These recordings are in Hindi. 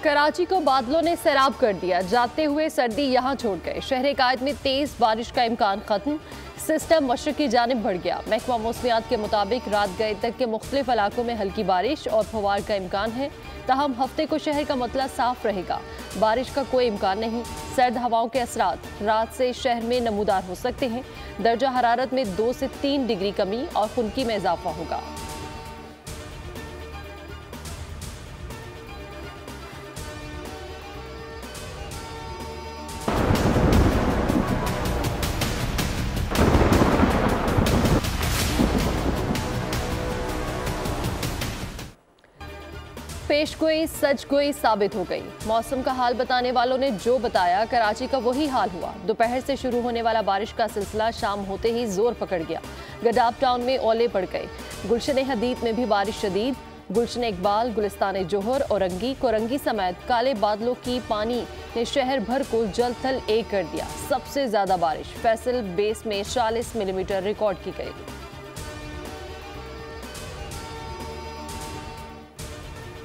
कराची को बादलों ने सैराब कर दिया, जाते हुए सर्दी यहां छोड़ गए। शहर कायद में तेज बारिश का इम्कान खत्म, सिस्टम मशरक की जानिब बढ़ गया। महकमा मौसमियात के मुताबिक रात गए तक के मुख्तलिफ इलाकों में हल्की बारिश और फवार का इम्कान है। ताहम हफ्ते को शहर का मतला साफ रहेगा, बारिश का कोई इम्कान नहीं। सर्द हवाओं के असरात रात से शहर में नमूदार हो सकते हैं। दर्जा हरारत में 2 से 3 डिग्री कमी और खुनकी में इजाफा होगा। पेशगोई सचगोई साबित हो गई। मौसम का हाल बताने वालों ने जो बताया, कराची का वही हाल हुआ। दोपहर से शुरू होने वाला बारिश का सिलसिला शाम होते ही जोर पकड़ गया। गडाब टाउन में ओले पड़ गए। गुलशन हदीद में भी बारिश शदीद। गुलशन इकबाल, गुलिस्तान जोहर, औरंगी, कोरंगी समेत काले बादलों की पानी ने शहर भर को जल थल एक कर दिया। सबसे ज्यादा बारिश फैसल बेस में 40 मिलीमीटर रिकॉर्ड की गई।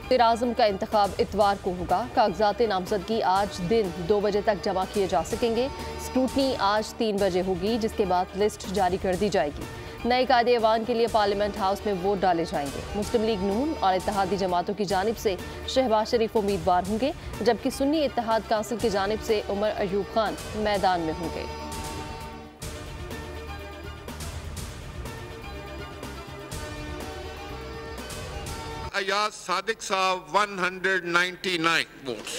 वज़ीर-ए-आज़म का इंतखाब इतवार को होगा। कागजात नामजदगी आज दिन 2 बजे तक जमा किए जा सकेंगे। स्क्रूटनी आज 3 बजे होगी, जिसके बाद लिस्ट जारी कर दी जाएगी। नए कायदे ऐवान के लिए पार्लियामेंट हाउस में वोट डाले जाएंगे। मुस्लिम लीग नून और इत्तेहादी जमातों की जानिब से शहबाज शरीफ उम्मीदवार होंगे, जबकि सुन्नी इत्तेहाद काउंसिल की जानिब से उमर अयूब खान मैदान में होंगे। अयाज सादिक साहब 199 वोट्स।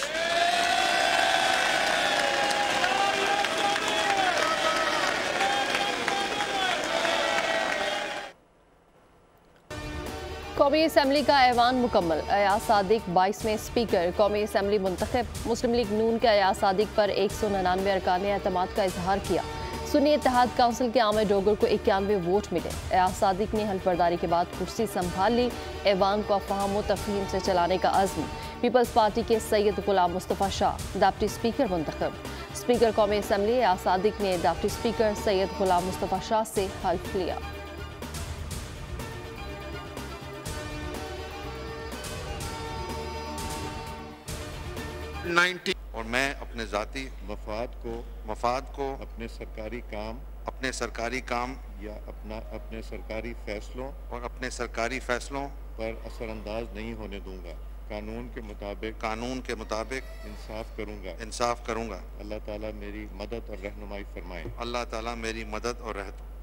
कौमी असम्बली का ऐवान मुकम्मल। अयाज सादिक 22वें स्पीकर कौमी असम्बली मुंतखब। मुस्लिम लीग नून के अयाज सादिक पर 199 अरकान एतमाद का इजहार किया। सुन्नी इत्तेहाद काउंसिल के आमिर डोगर को 91 वोट मिले। अयाज सादिक ने हल्फबर्दारी के बाद कुर्सी संभाल ली। ऐवान को अफहाम व तफहीम से चलाने का अज़्म। पीपल्स पार्टी के सैयद गुलाम मुस्तफ़ा शाह डिप्टी स्पीकर मुंतखब। स्पीकर कौमी असम्बली अयाज सादिक ने डिप्टी स्पीकर सैयद गुलाम मुस्तफ़ा शाह से हल्फ लिया। और मैं अपने ज़ाती मफाद को अपने सरकारी काम या अपने सरकारी फैसलों पर असरअंदाज नहीं होने दूंगा। कानून के मुताबिक इंसाफ करूंगा। अल्लाह ताला मेरी मदद और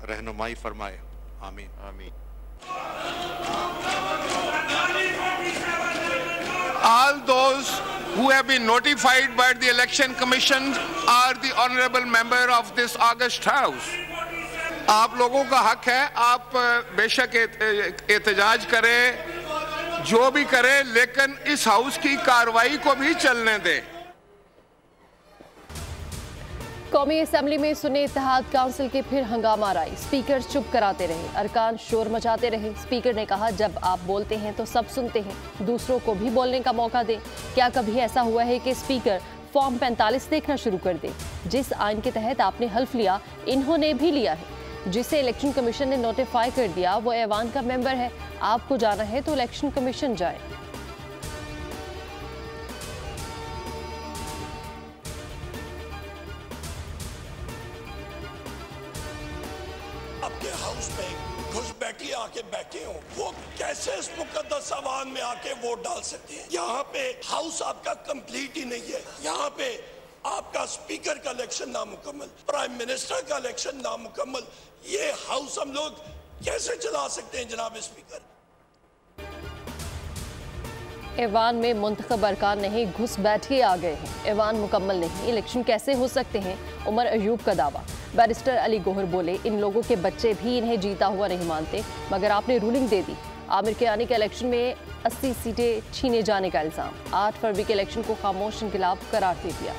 रहनुमाई फरमाए। आमीन आमीन। All those who have been notified by the Election Commission are the honourable member of this August House. आप लोगों का हक है, आप बेशक एहतजाज करें, जो भी करें, लेकिन इस हाउस की कार्रवाई को भी चलने दें। कौमी असम्बली में सुन्नी इत्तेहाद काउंसिल के फिर हंगामा आई। स्पीकर चुप कराते रहे, अरकान शोर मचाते रहे। स्पीकर ने कहा, जब आप बोलते हैं तो सब सुनते हैं, दूसरों को भी बोलने का मौका दें। क्या कभी ऐसा हुआ है कि स्पीकर फॉर्म 45 देखना शुरू कर दे? जिस आइन के तहत आपने हल्फ लिया, इन्होंने भी लिया है। जिसे इलेक्शन कमीशन ने नोटिफाई कर दिया, वो ऐवान का मेंबर है। आपको जाना है तो इलेक्शन कमीशन जाए। आपके हाउस में घुसपैठी आके बैठे हो, वो कैसे इस मुकद्दस आवान में आके वोट डाल सकते हैं? यहाँ पे हाउस आपका कंप्लीट ही नहीं है। यहाँ पे आपका स्पीकर का इलेक्शन नामुकम्मल, प्राइम मिनिस्टर का इलेक्शन नामुकम्मल। ये हाउस हम लोग कैसे चला सकते हैं जनाब स्पीकर? ऐवान में मुंतखब अरकान नहीं, घुसपैठी आ गए हैं। ऐवान मुकम्मल नहीं, इलेक्शन कैसे हो सकते हैं? उमर अयूब का दावा। बैरिस्टर अली गोहर बोले, इन लोगों के बच्चे भी इन्हें जीता हुआ नहीं मानते, मगर आपने रूलिंग दे दी। आमिर के आने के इलेक्शन में 80 सीटें छीने जाने का इल्जाम। 8 फरवरी के इलेक्शन को खामोश इनकलाब करार दे दिया।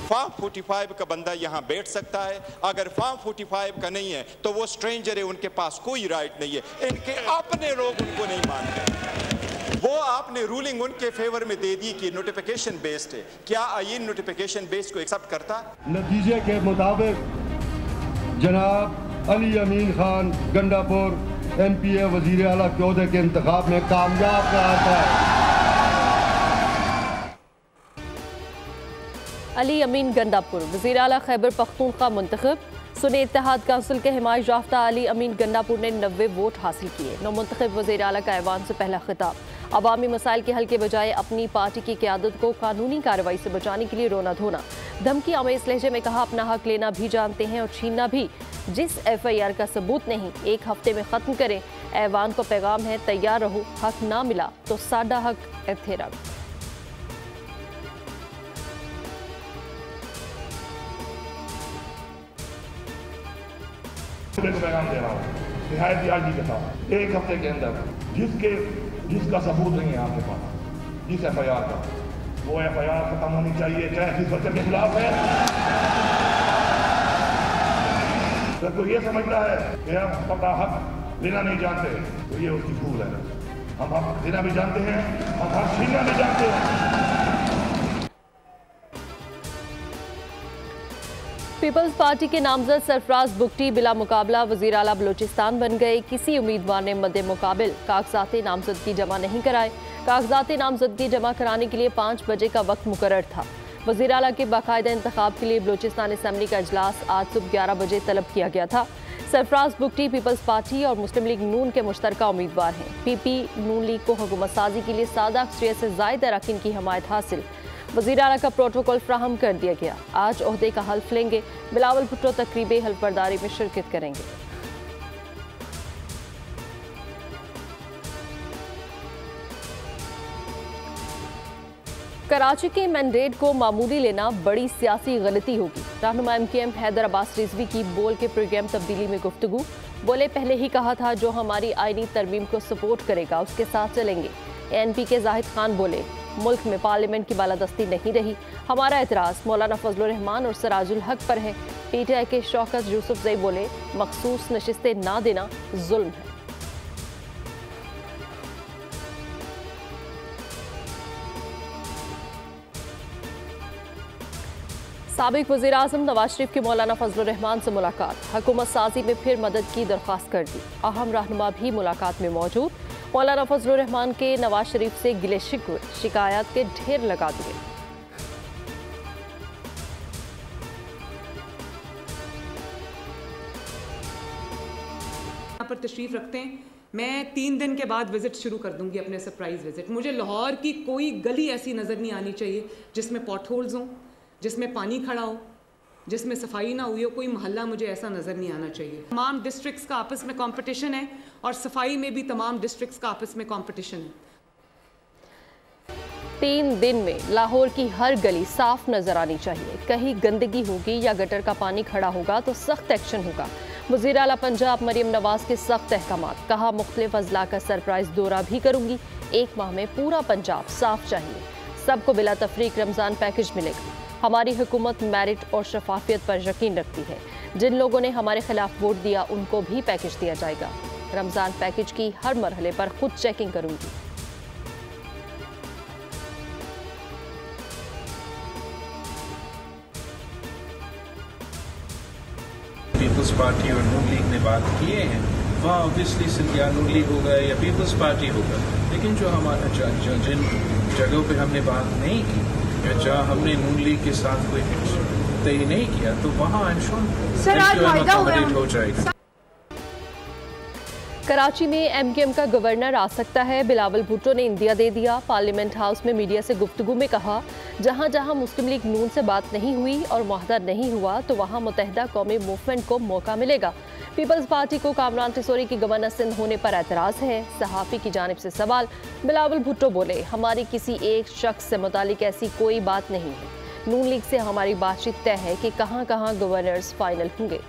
फॉर्म 45 का बंदा यहाँ बैठ सकता है। अगर फॉर्म 45 का नहीं है तो वो स्ट्रेंजर है, उनके पास कोई राइट नहीं है। इनके अपने लोग उनको नहीं मानते। वो आपने रूलिंग उनके फेवर में दे दी कि नोटिफिकेशन बेस्ड है। क्या आईन नोटिफिकेशन बेस्ड को एक्सेप्ट करता? नतीजे के मुताबिक जनाब अली अमीन खान गंडापुर MPA वजीर आला के ओहदे के इंतखाब में कामयाब कराता है। अली अमीन गंडापुर वज़ीर आला खैबर पख्तूनख्वा मुंतखब। सुन्नी इत्तेहाद काउंसिल के हिमायत याफ्ता अली अमीन गंडापुर ने 90 वोट हासिल किए। नौमुंतखब वज़ीर आला का ऐवान से पहला खिताब। अवामी मसाइल के हल के बजाय अपनी पार्टी की क़यादत को कानूनी कार्रवाई से बचाने के लिए रोना धोना। धमकी आमेज लहजे में कहा, अपना हक लेना भी जानते हैं और छीनना भी। जिस FIR का सबूत नहीं, 1 हफ्ते में ख़त्म करें। ऐवान को पैगाम है, तैयार रहो, हक ना मिला तो साडा हक इत्थे रख। पैगाम दे रहा हूँ निहायत यादगी के साथ, 1 हफ्ते के अंदर जिसका सबूत नहीं है आपके पास, जिस FIR का, वो FIR खत्म होनी चाहिए, चाहे किस बच्चे के खिलाफ है। तो कोई ये समझता है कि हम अपना हक लेना नहीं जानते, तो ये उसकी भूल है। हम हक लेना भी जानते हैं, हम हक छीनना भी जानते हैं। पीपल्स पार्टी के नामजद सरफराज बुगटी बिला मुकाबला वज़ीर आला बलूचिस्तान बन गए। किसी उम्मीदवार ने मद्दे मुकाबिल कागजात नामजदगी जमा नहीं कराए। कागजात नामजदगी जमा कराने के लिए 5 बजे का वक्त मुकर्रर था। वज़ीर आला के बाकायदा इंतखाब के लिए बलूचिस्तान असम्बली का इजलास आज सुबह 11 बजे तलब किया गया था। सरफराज बुगटी पीपल्स पार्टी और मुस्लिम लीग नून के मुश्तरका उम्मीदवार हैं। PP नून लीग को हुकूमत साजी के लिए सादा अक्सरियत से ज़ायद अरकान की हमायत हासिल। वज़ीर आला का प्रोटोकॉल फ्राहम कर दिया गया। आज ओहदे का हल्फ लेंगे। बिलावल भुट्टो तकरीबे हल्फबरदारी में शिरकत करेंगे। कराची के मैंडेट को मामूली लेना बड़ी सियासी गलती होगी। रहनुमा MKM हैदर अब्बास रिजवी की बोल के प्रोग्राम तब्दीली में गुफ्तगू। बोले, पहले ही कहा था जो हमारी आईनी तरमीम को सपोर्ट करेगा उसके साथ चलेंगे। ANP के जाहिद खान बोले, मुल्क में पार्लियामेंट की बालादस्ती नहीं रही। हमारा एतराज़ मौलाना फजलुर रहमान और सराजुल हक पर है। PTI के शौकत यूसुफजई बोले, मखसूस नशिस्तें ना देना जुल्म है। साबिक वज़ीर आज़म नवाज शरीफ की मौलाना फजलुर रहमान से मुलाकात। हुकूमत साजी में फिर मदद की दरख्वास्त कर दी। अहम रहनुमा भी मुलाकात में मौजूद। मौलाना फजलुर रहमान के नवाज शरीफ से गिले शिकवे शिकायत के ढेर लगा दिए। यहाँ पर तशरीफ रखते हैं। मैं 3 दिन के बाद विजिट शुरू कर दूंगी, अपने सरप्राइज विजिट। मुझे लाहौर की कोई गली ऐसी नज़र नहीं आनी चाहिए जिसमें पॉट होल्स हों, जिसमें पानी खड़ा हो, जिसमें सफाई ना हुई हो। कोई मोहल्ला मुझे ऐसा नज़र नहीं आना चाहिए। तमाम डिस्ट्रिक्ट्स का आपस में कंपटीशन है और सफाई में भी तमाम डिस्ट्रिक्ट्स का आपस में कंपटीशन है। 3 दिन में लाहौर की हर गली साफ नजर आनी चाहिए। कहीं गंदगी होगी या गटर का पानी खड़ा होगा तो सख्त एक्शन होगा। वज़ीर आला पंजाब मरियम नवाज के सख्त अहकामात। कहा, मुख्तलिफ अजला का सरप्राइज दौरा भी करूंगी। 1 माह में पूरा पंजाब साफ चाहिए। सबको बिला तफरीक रमज़ान पैकेज मिलेगा। हमारी हुकूमत मेरिट और शफाफियत पर यकीन रखती है। जिन लोगों ने हमारे खिलाफ वोट दिया उनको भी पैकेज दिया जाएगा। रमज़ान पैकेज की हर मरहले पर खुद चेकिंग करूंगी। पीपल्स पार्टी और नून लीग ने बात किए हैं, वहाँ ऑब्वियसली सिर्फ या नून लीग होगा या पीपल्स पार्टी होगा। लेकिन जो हमारा जिन जगहों पे हमने बात नहीं की या जहाँ हमने नून लीग के साथ कोई तय नहीं किया, तो वहाँ आई एम श्योर हो जाएगा। कराची में MKM का गवर्नर आ सकता है। बिलावल भुट्टो ने इंदिया दे दिया। पार्लियामेंट हाउस में मीडिया से गुफ्तगू में कहा, जहां जहां मुस्लिम लीग नून से बात नहीं हुई और मुआहदा नहीं हुआ तो वहां मुत्तहिदा कौमी मूवमेंट को मौका मिलेगा। पीपल्स पार्टी को कामरान टिसोरी की गवर्नर सिंध होने पर एतराज़ है। सहाफ़ी की जानिब से सवाल। बिलावल भुट्टो बोले, हमारी किसी एक शख्स से मुतालिक ऐसी कोई बात नहीं है। नून लीग से हमारी बातचीत तय है कि कहां कहां गवर्नर्स फाइनल होंगे।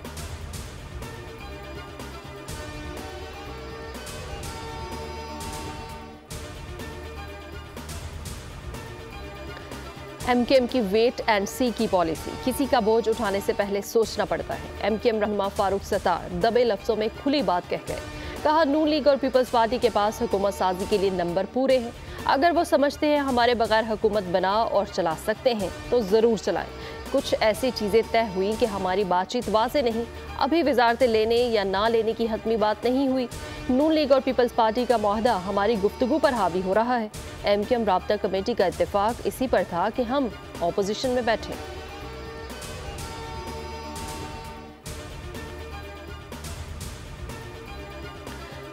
MKM की वेट एंड सी की पॉलिसी। किसी का बोझ उठाने से पहले सोचना पड़ता है। MKM रहनुमा फारूक सत्तार दबे लफ्जों में खुली बात कह गए। कहा, नून लीग और पीपल्स पार्टी के पास हुकूमत साजी के लिए नंबर पूरे हैं। अगर वो समझते हैं हमारे बगैर हुकूमत बना और चला सकते हैं तो ज़रूर चलाएं। कुछ ऐसी चीज़ें तय हुई कि हमारी बातचीत वाज़ेह नहीं, अभी वजारतें लेने या ना लेने की हतमी बात नहीं हुई। नून लीग और पीपल्स पार्टी का मुआहदा हमारी गुफ्तगू पर हावी हो रहा है। MQM राब्ता कमेटी का इत्तेफाक इसी पर था कि हम ऑपोजिशन में बैठे।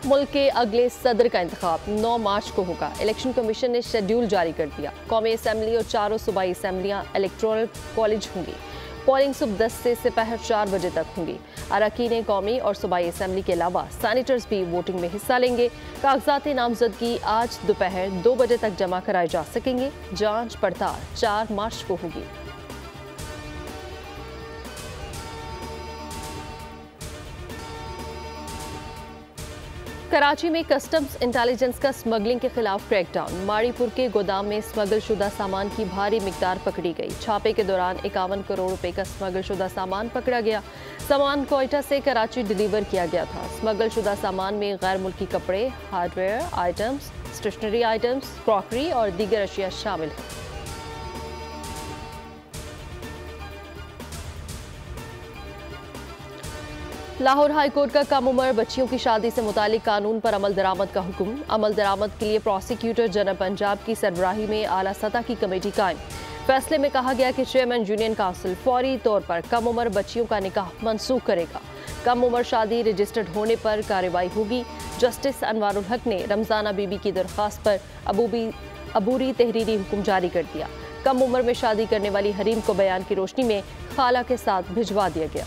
मुल्क के अगले सदर का इंतखाब 9 मार्च को होगा। इलेक्शन कमीशन ने शेड्यूल जारी कर दिया। कौमी असम्बली और चारों सूबाई असम्बलियाँ इलेक्टोरल कॉलेज होंगी। पोलिंग सुबह 10 से दोपहर 4 बजे तक होंगी। अरकान कौमी और सूबाई असम्बली के अलावा सैनिटर्स भी वोटिंग में हिस्सा लेंगे। कागजात नामजदगी आज दोपहर 2 बजे तक जमा कराए जा सकेंगे। जांच पड़ताल 4 मार्च को होगी। कराची में कस्टम्स इंटेलिजेंस का स्मगलिंग के खिलाफ क्रैकडाउन। माड़ीपुर के गोदाम में स्मगल शुदा सामान की भारी मिकदार पकड़ी गई। छापे के दौरान 51 करोड़ रुपए का स्मगल शुदा सामान पकड़ा गया। सामान कोयटा से कराची डिलीवर किया गया था। स्मगल शुदा सामान में गैर मुल्की कपड़े, hardware items, stationery items, crockery और दीगर अशिया शामिल हैं। लाहौर हाई कोर्ट का कम उम्र बच्चियों की शादी से मुतालिक कानून पर अमल दरामद का हुक्म। अमल दरामद के लिए प्रोसिक्यूटर जनरल पंजाब की सरबराही में आला सतह की कमेटी कायम। फैसले में कहा गया कि चेयरमैन यूनियन काउंसिल फौरी तौर पर कम उम्र बच्चियों का निकाह मनसूख करेगा। कम उम्र शादी रजिस्टर्ड होने पर कार्रवाई होगी। जस्टिस अनवारुल हक ने रमजाना बीबी की दरख्वास्त पर अबूरी तहरीरी हुक्म जारी कर दिया। कम उम्र में शादी करने वाली हरीम को बयान की रोशनी में खाला के साथ भिजवा दिया गया।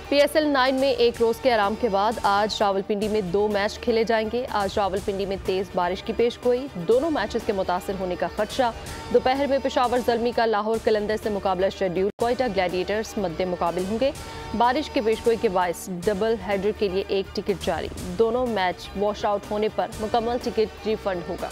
PSL 9 में एक रोज के आराम के बाद आज रावलपिंडी में 2 मैच खेले जाएंगे। आज रावलपिंडी में तेज बारिश की पेशगोई, दोनों मैचेस के मुतासर होने का खदशा। दोपहर में पेशावर ज़ल्मी का लाहौर कलंदर से मुकाबला शेड्यूल। कोयटा ग्लैडिएटर्स मद्दे मुकाबिल होंगे। बारिश की पेशगोई के बायस डबल हेडर के लिए एक टिकट जारी। दोनों मैच वॉश आउट होने पर मुकम्मल टिकट रिफंड होगा।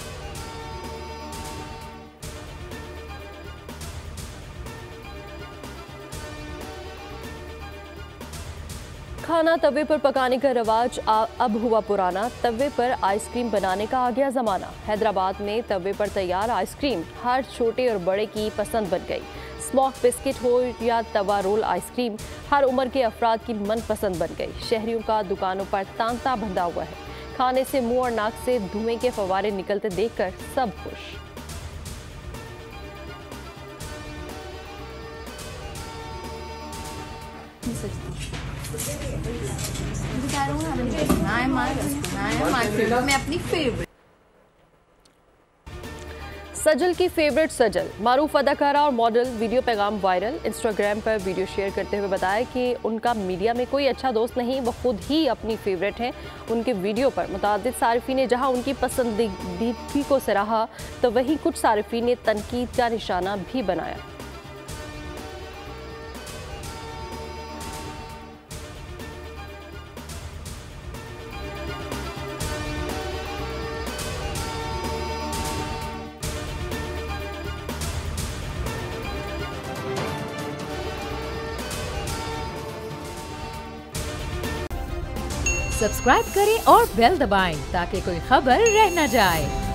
खाना तवे पर पकाने का रवाज अब हुआ पुराना। तवे पर आइसक्रीम बनाने का आ गया ज़माना। हैदराबाद में तवे पर तैयार आइसक्रीम हर छोटे और बड़े की पसंद बन गई। स्मोक बिस्किट हो या तवा रोल आइसक्रीम, हर उम्र के अफराद की मनपसंद बन गई। शहरियों का दुकानों पर तांता बंधा हुआ है। खाने से मुंह और नाक से धुएं के फवारे निकलते देखकर सब खुश। सजल की फेवरेट सजल मारूफ अदाकारा और मॉडल वीडियो पैगाम वायरल। इंस्टाग्राम पर वीडियो शेयर करते हुए बताया कि उनका मीडिया में कोई अच्छा दोस्त नहीं, वो खुद ही अपनी फेवरेट हैं। उनके वीडियो पर मुतादिद सारिफीन ने जहां उनकी पसंदीदगी को सराहा तो वहीं कुछ सारिफीन ने तनकीद का निशाना भी बनाया। सब्सक्राइब करें और बेल दबाएं ताकि कोई खबर रह न जाए।